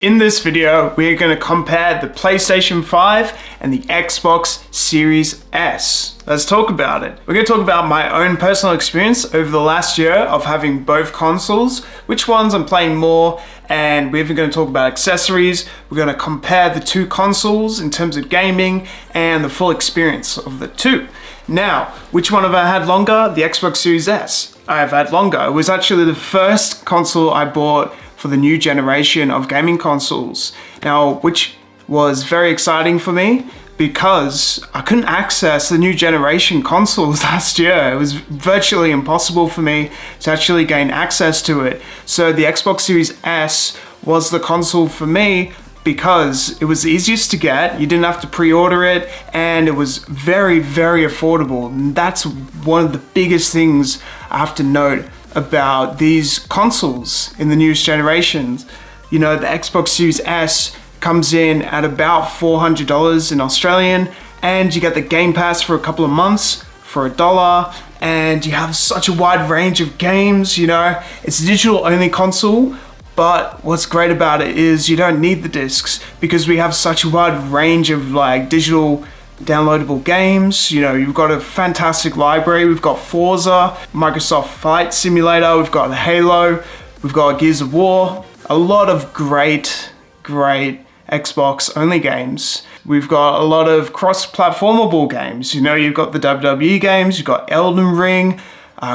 In this video, we're going to compare the PlayStation 5 and the Xbox Series S. Let's talk about it. We're going to talk about my own personal experience over the last year of having both consoles, which ones I'm playing more, and we're even going to talk about accessories. We're going to compare the two consoles in terms of gaming and the full experience of the two. Now, which one have I had longer? The Xbox Series S. I have had longer. It was actually the first console I bought for the new generation of gaming consoles. Now, which was very exciting for me because I couldn't access the new generation consoles last year. It was virtually impossible for me to actually gain access to it. So the Xbox Series S was the console for me because it was the easiest to get, you didn't have to pre-order it, and it was very, very affordable. And that's one of the biggest things I have to note about these consoles in the newest generations. You know, the Xbox Series S comes in at about $400 in Australian, and you get the Game Pass for a couple of months for $1, and you have such a wide range of games. You know, it's a digital only console, but what's great about it is you don't need the discs because we have such a wide range of like digital downloadable games. You know, you've got a fantastic library. We've got Forza, Microsoft Flight Simulator, we've got Halo, we've got Gears of War, a lot of great Xbox only games. We've got a lot of cross-platformable games. You know, you've got the WWE games, you've got Elden Ring,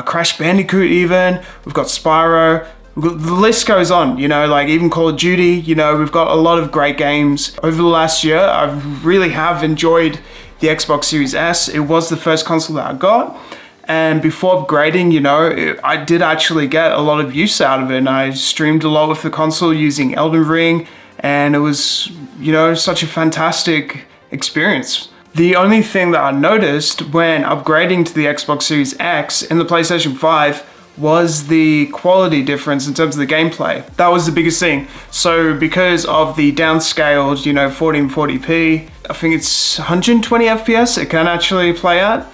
Crash Bandicoot even, we've got Spyro. The list goes on, you know, like even Call of Duty. You know, we've got a lot of great games. Over the last year, I really have enjoyed the Xbox Series S. It was the first console that I got. And before upgrading, you know, I did actually get a lot of use out of it. And I streamed a lot with the console using Elden Ring. And it was, you know, such a fantastic experience. The only thing that I noticed when upgrading to the Xbox Series X and the PlayStation 5 was the quality difference in terms of the gameplay. That was the biggest thing. So because of the downscaled, you know, 1440p, I think it's 120 FPS it can actually play at.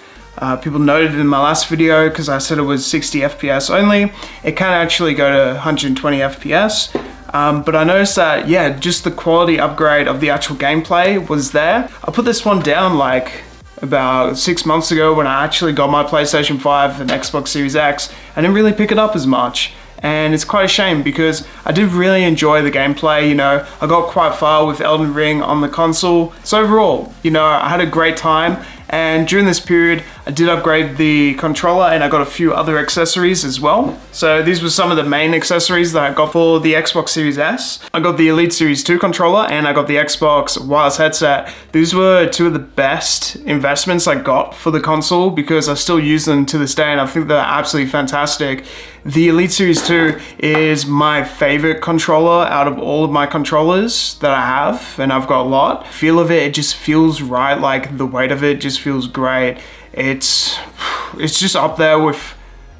People noted in my last video, because I said it was 60 FPS only, it can actually go to 120 FPS. But I noticed that, yeah, just the quality upgrade of the actual gameplay was there. I put this one down like about 6 months ago when I actually got my PlayStation 5 and Xbox Series X. I didn't really pick it up as much. And it's quite a shame because I did really enjoy the gameplay. You know, I got quite far with Elden Ring on the console. So overall, you know, I had a great time. And during this period, I did upgrade the controller and I got a few other accessories as well. So these were some of the main accessories that I got for the Xbox Series S. I got the Elite Series 2 controller and I got the Xbox wireless headset. These were two of the best investments I got for the console because I still use them to this day and I think they're absolutely fantastic. The Elite Series 2 is my favorite controller out of all of my controllers that I have, and I've got a lot. Feel of it just feels right, like the weight of it just feels great. It's just up there with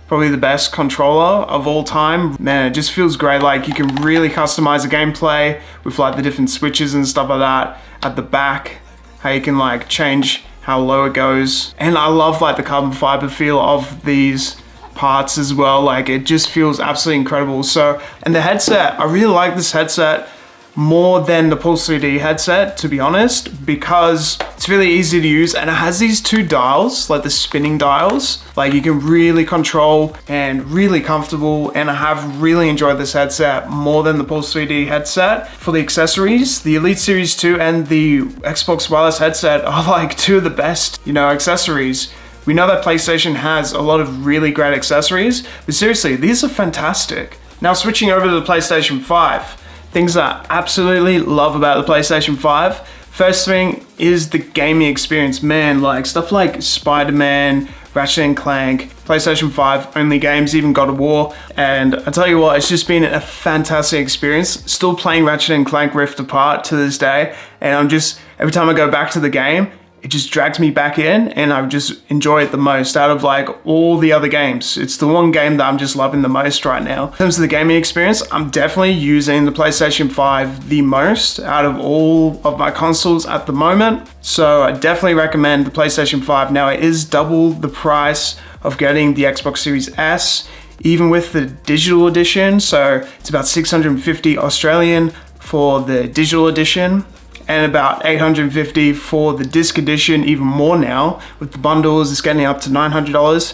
probably the best controller of all time. Man, it just feels great. Like you can really customize the gameplay with like the different switches and stuff like that at the back, how you can like change how low it goes. And I love like the carbon fiber feel of these parts as well. Like it just feels absolutely incredible. So, and the headset, I really like this headset more than the Pulse 3D headset, to be honest, because it's really easy to use and it has these two dials, like the spinning dials, like you can really control and really comfortable. And I have really enjoyed this headset more than the Pulse 3D headset. For the accessories, the Elite Series 2 and the Xbox wireless headset are like two of the best, you know, accessories. We know that PlayStation has a lot of really great accessories, but seriously, these are fantastic. Now switching over to the PlayStation 5, things that I absolutely love about the PlayStation 5. First thing is the gaming experience. Man, like stuff like Spider-Man, Ratchet & Clank, PlayStation 5 only games, even God of War. And I tell you what, it's just been a fantastic experience. Still playing Ratchet & Clank Rift Apart to this day. And I'm just, every time I go back to the game, it just drags me back in and I just enjoy it the most out of like all the other games. It's the one game that I'm just loving the most right now. In terms of the gaming experience, I'm definitely using the PlayStation 5 the most out of all of my consoles at the moment. So I definitely recommend the PlayStation 5. Now it is double the price of getting the Xbox Series S, even with the digital edition. So it's about 650 Australian for the digital edition, and about $850 for the disc edition, even more now. With the bundles, it's getting up to $900.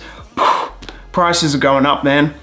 Prices are going up, man.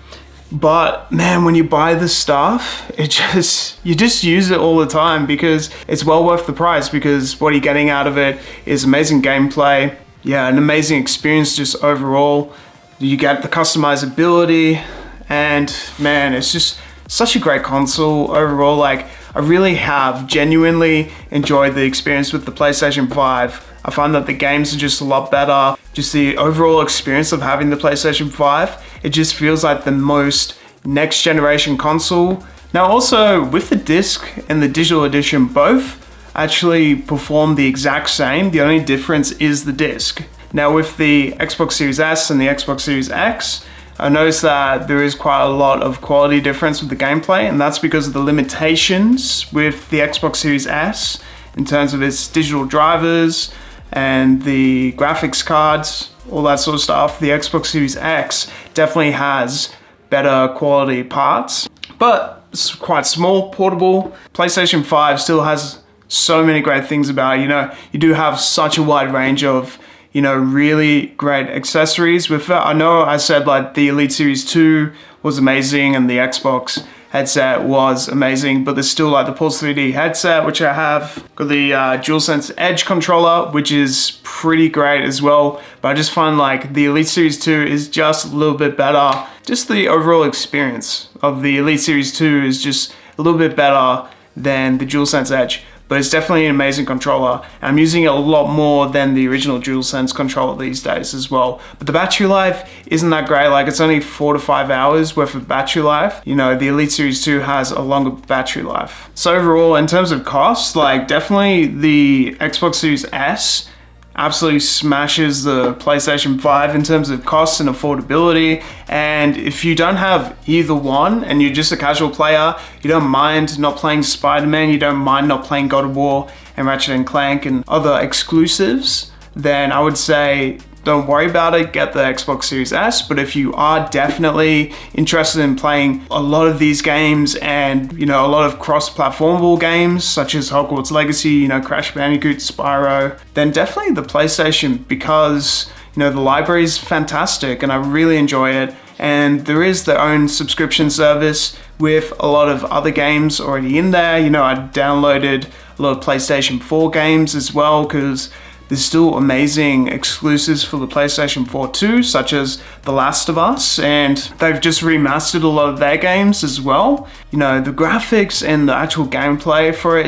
But man, when you buy the stuff, you just use it all the time because it's well worth the price, because what you're getting out of it is amazing gameplay. Yeah, an amazing experience just overall. You get the customizability, and man, it's just such a great console overall. Like, I really have genuinely enjoyed the experience with the PlayStation 5. I find that the games are just a lot better. Just the overall experience of having the PlayStation 5, it just feels like the most next generation console. Now also with the disc and the digital edition, both actually perform the exact same. The only difference is the disc. Now with the Xbox Series S and the Xbox Series X, I noticed that there is quite a lot of quality difference with the gameplay, and that's because of the limitations with the Xbox Series S in terms of its digital drivers and the graphics cards, all that sort of stuff. The Xbox Series X definitely has better quality parts, but it's quite small, portable. PlayStation 5 still has so many great things about it. You know, you do have such a wide range of, you know, really great accessories with it. I know I said like the Elite Series 2 was amazing and the Xbox headset was amazing, but there's still like the Pulse 3D headset, which I have. Got the DualSense Edge controller, which is pretty great as well. But I just find like the Elite Series 2 is just a little bit better. Just the overall experience of the Elite Series 2 is just a little bit better than the DualSense Edge. But it's definitely an amazing controller. And I'm using it a lot more than the original DualSense controller these days as well. But the battery life isn't that great. Like, it's only 4 to 5 hours worth of battery life. You know, the Elite Series 2 has a longer battery life. So overall, in terms of cost, like definitely the Xbox Series S absolutely smashes the PlayStation 5 in terms of cost and affordability. And if you don't have either one and you're just a casual player, you don't mind not playing Spider-Man, you don't mind not playing God of War and Ratchet and Clank and other exclusives, then I would say don't worry about it, get the Xbox Series S. But if you are definitely interested in playing a lot of these games and, you know, a lot of cross-platformable games such as Hogwarts Legacy, you know, Crash Bandicoot, Spyro, then definitely the PlayStation, because, you know, the library is fantastic and I really enjoy it. And there is their own subscription service with a lot of other games already in there. You know, I downloaded a lot of PlayStation 4 games as well, because there's still amazing exclusives for the PlayStation 4 too, such as The Last of Us, and they've just remastered a lot of their games as well. You know, the graphics and the actual gameplay for it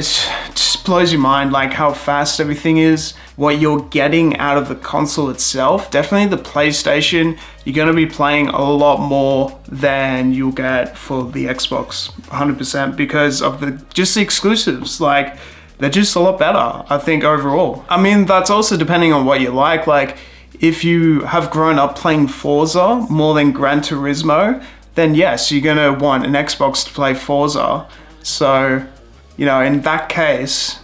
just blows your mind, like how fast everything is, what you're getting out of the console itself. Definitely the PlayStation, you're going to be playing a lot more than you'll get for the Xbox, 100%, because of just the exclusives. Like, they're just a lot better, I think, overall. I mean, that's also depending on what you like. Like, if you have grown up playing Forza more than Gran Turismo, then yes, you're gonna want an Xbox to play Forza. So, you know, in that case,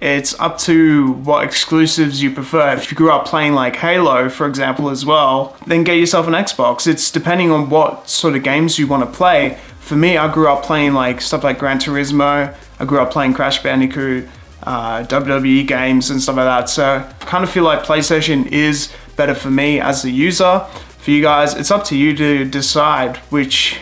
it's up to what exclusives you prefer. If you grew up playing like Halo, for example, as well, then get yourself an Xbox. It's depending on what sort of games you want to play. For me, I grew up playing like stuff like Gran Turismo. I grew up playing Crash Bandicoot, WWE games and stuff like that. So I kind of feel like PlayStation is better for me as a user. For you guys, it's up to you to decide which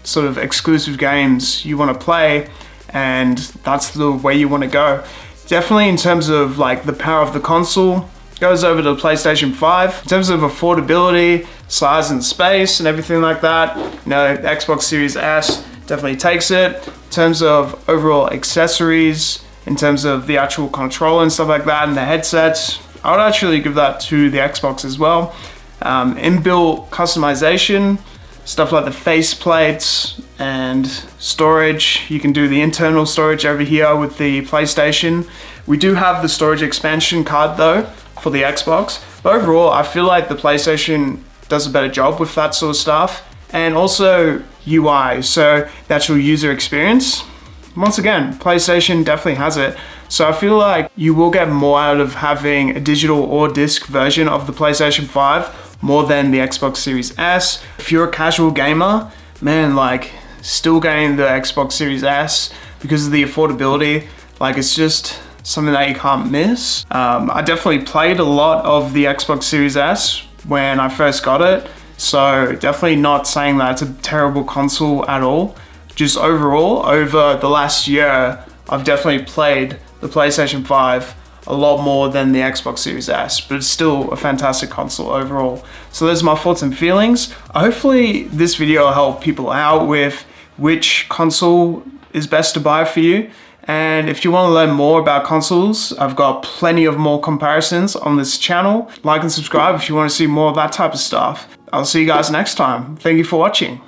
sort of exclusive games you want to play, and that's the way you want to go. Definitely in terms of like the power of the console, goes over to the PlayStation 5. In terms of affordability, size and space and everything like that, you know, the Xbox Series S definitely takes it. In terms of overall accessories, in terms of the actual controller and stuff like that and the headsets, I would actually give that to the Xbox as well. Inbuilt customization, stuff like the face plates and storage. You can do the internal storage over here with the PlayStation. We do have the storage expansion card though for the Xbox. But overall, I feel like the PlayStation does a better job with that sort of stuff. And also UI, so the actual user experience. Once again, PlayStation definitely has it. So I feel like you will get more out of having a digital or disc version of the PlayStation 5 more than the Xbox Series S. If you're a casual gamer, man, like still getting the Xbox Series S because of the affordability. Like, it's just something that you can't miss. I definitely played a lot of the Xbox Series S when I first got it, so definitely not saying that it's a terrible console at all. Just overall, over the last year, I've definitely played the PlayStation 5 a lot more than the Xbox Series S, but it's still a fantastic console overall. So those are my thoughts and feelings. Hopefully this video will help people out with which console is best to buy for you. And if you want to learn more about consoles, I've got plenty of more comparisons on this channel. Like and subscribe if you want to see more of that type of stuff. I'll see you guys next time. Thank you for watching.